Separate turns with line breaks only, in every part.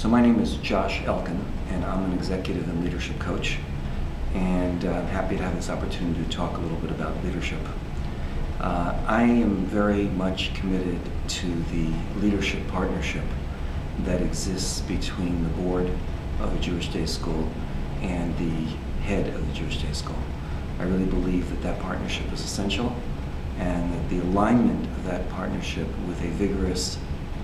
So my name is Josh Elkin, and I'm an executive and leadership coach, and I'm happy to have this opportunity to talk a little bit about leadership. I am very much committed to the leadership partnership that exists between the board of a Jewish day school and the head of the Jewish day school. I really believe that that partnership is essential, and that the alignment of that partnership with a vigorous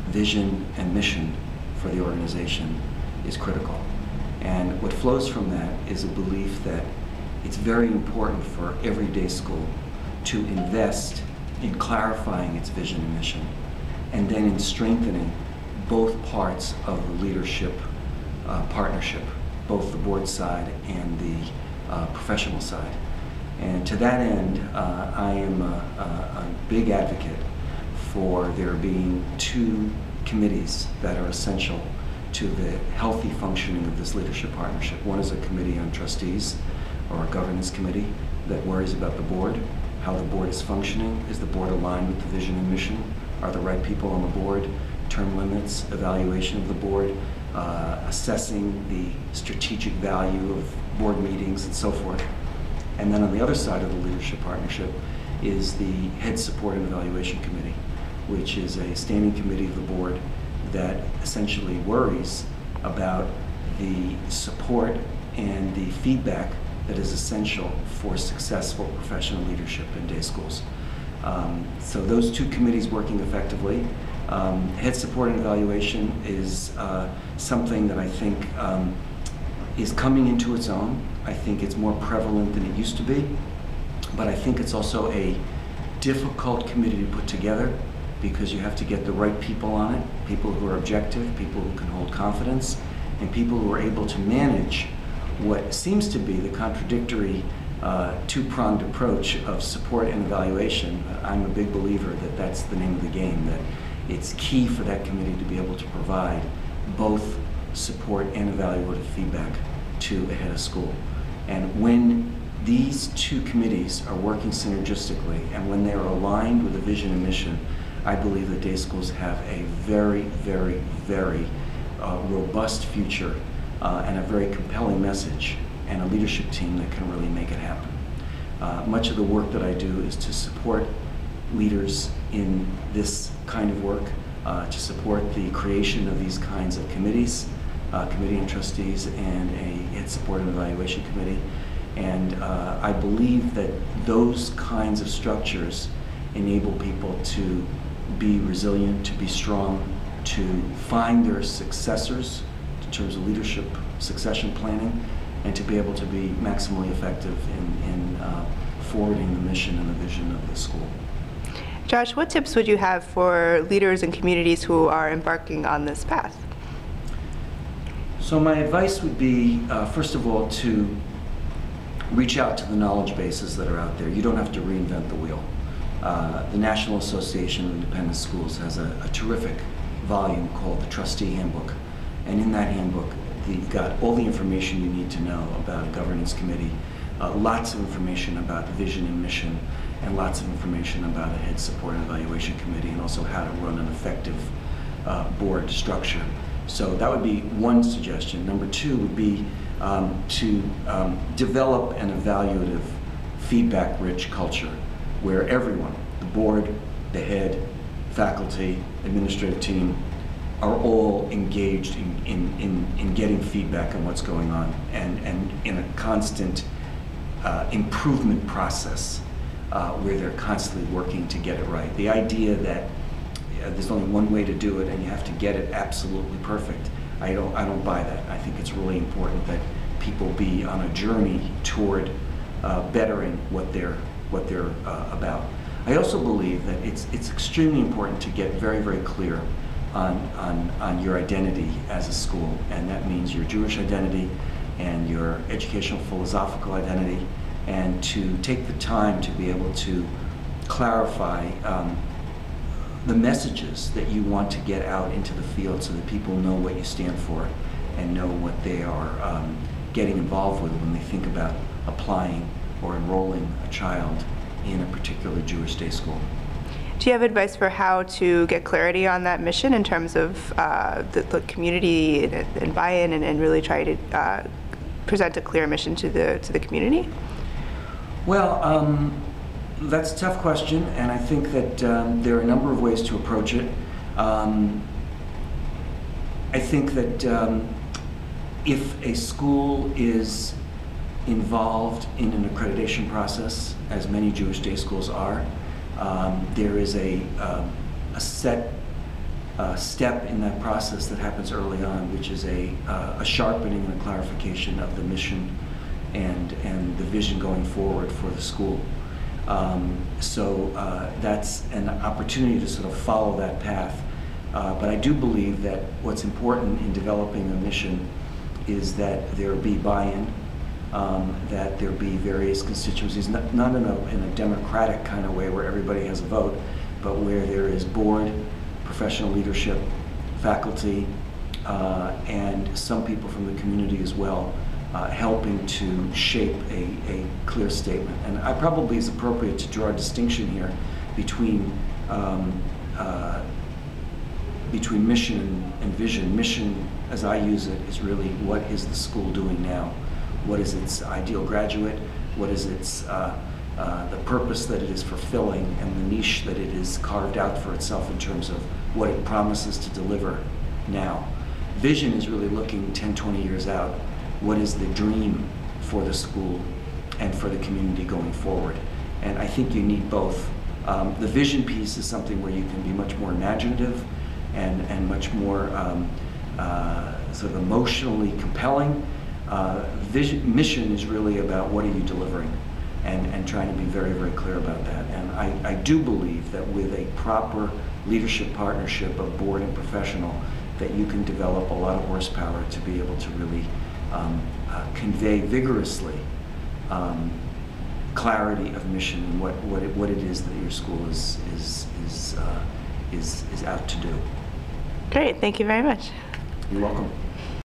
vision and mission for the organization is critical. And what flows from that is a belief that it's very important for every day school to invest in clarifying its vision and mission, and then in strengthening both parts of the leadership partnership, both the board side and the professional side. And to that end, I am a big advocate for there being two committees that are essential to the healthy functioning of this leadership partnership. One is a committee on trustees, or a governance committee, that worries about the board, how the board is functioning. Is the board aligned with the vision and mission? Are the right people on the board? Term limits, evaluation of the board, assessing the strategic value of board meetings, and so forth. And then on the other side of the leadership partnership is the Head Support and Evaluation Committee, which is a standing committee of the board that essentially worries about the support and the feedback that is essential for successful professional leadership in day schools. So those two committees working effectively. Head Support and Evaluation is something that I think is coming into its own. I think it's more prevalent than it used to be, but I think it's also a difficult committee to put together, because you have to get the right people on it, people who are objective, people who can hold confidence, and people who are able to manage what seems to be the contradictory two-pronged approach of support and evaluation. I'm a big believer that that's the name of the game, that it's key for that committee to be able to provide both support and evaluative feedback to a head of school. And when these two committees are working synergistically, and when they are aligned with a vision and mission, I believe that day schools have a very, very, very robust future and a very compelling message, and a leadership team that can really make it happen. Much of the work that I do is to support leaders in this kind of work, to support the creation of these kinds of committees, committee on trustees and a Head Support and Evaluation Committee. And I believe that those kinds of structures enable people to be resilient, to be strong, to find their successors in terms of leadership succession planning, and to be able to be maximally effective in forwarding the mission and the vision of the school.
Josh, what tips would you have for leaders and communities who are embarking on this path?
So my advice would be, first of all, to reach out to the knowledge bases that are out there. You don't have to reinvent the wheel. The National Association of Independent Schools has a terrific volume called the Trustee Handbook. And in that handbook, you've got all the information you need to know about a governance committee, lots of information about vision and mission, and lots of information about a Head Support and Evaluation Committee, and also how to run an effective board structure. So that would be one suggestion. Number two would be to develop an evaluative, feedback-rich culture where everyone, the board, the head, faculty, administrative team, are all engaged in getting feedback on what's going on, and in a constant improvement process where they're constantly working to get it right. The idea that there's only one way to do it and you have to get it absolutely perfect, I don't buy that. I think it's really important that people be on a journey toward bettering what they're about. I also believe that it's extremely important to get very, very clear on your identity as a school, and that means your Jewish identity and your educational philosophical identity, and to take the time to be able to clarify the messages that you want to get out into the field, so that people know what you stand for and know what they are getting involved with when they think about applying or enrolling a child in a particular Jewish day school.
Do you have advice for how to get clarity on that mission in terms of the community and buy-in and really try to present a clear mission to the community?
Well, that's a tough question, and I think that there are a number of ways to approach it. I think that if a school is involved in an accreditation process, as many Jewish day schools are, there is a set step in that process that happens early on, which is a sharpening and a clarification of the mission and the vision going forward for the school. So that's an opportunity to sort of follow that path. But I do believe that what's important in developing a mission is that there be buy-in, that there be various constituencies, not in a democratic kind of way where everybody has a vote, but where there is board, professional leadership, faculty, and some people from the community as well, helping to shape a clear statement. And I probably is appropriate to draw a distinction here between mission and vision. Mission, as I use it, is really what is the school doing now? What is its ideal graduate? What is its the purpose that it is fulfilling and the niche that it is carved out for itself in terms of what it promises to deliver now? Vision is really looking 10, 20 years out. What is the dream for the school and for the community going forward? And I think you need both. The vision piece is something where you can be much more imaginative and much more sort of emotionally compelling. Mission is really about what are you delivering and trying to be very, very clear about that. And I do believe that with a proper leadership partnership of board and professional, that you can develop a lot of horsepower to be able to really convey vigorously clarity of mission and what it is that your school is out to do.
Great, thank you very much.
You're welcome.